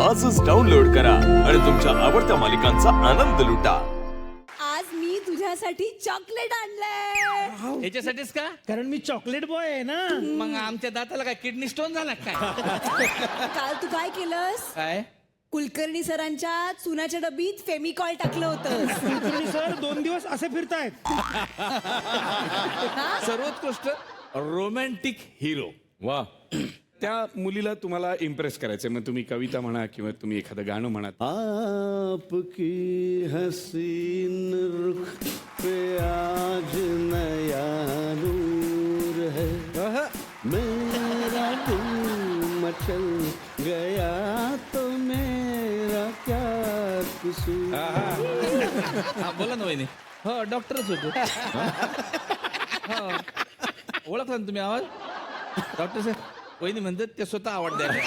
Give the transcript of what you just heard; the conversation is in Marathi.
आजच डाउनलोड करा आणि तुमच्या आवडत्या मालिकांचा आनंद लुटा. आज मी तुझ्यासाठी चॉकलेट आणलंय. याच्यासाठीच का? कारण मी चॉकलेट बॉय आहे ना. मग आमच्या दाताला काय किडनी स्टोन झाला काय? काल तू काय केलंस? काय कुलकर्णी सरांच्या चुनाच्या डबीत फेमिकॉल टाकलं होतं. कुलकर्णी सर 2 दिवस असे फिरतायत. सर्वोत्कृष्ट रोमॅन्टिक हिरो. वा. त्या मुलीला तुम्हाला इम्प्रेस करायचंय, मग तुम्ही कविता म्हणा किंवा तुम्ही एखादं गाणं म्हणा. आपकी हसीन रुख पे आज नया नूर है, मेरा दिल मचल गया तो मेरा क्या कसूर. हा, बोला ना वहिनी. हो, डॉक्टरच होतो. हो. ओळखला ना तुम्ही आवाज? डॉक्टर साहेब वहिनी म्हणतात ते स्वतः आवड द्यायला.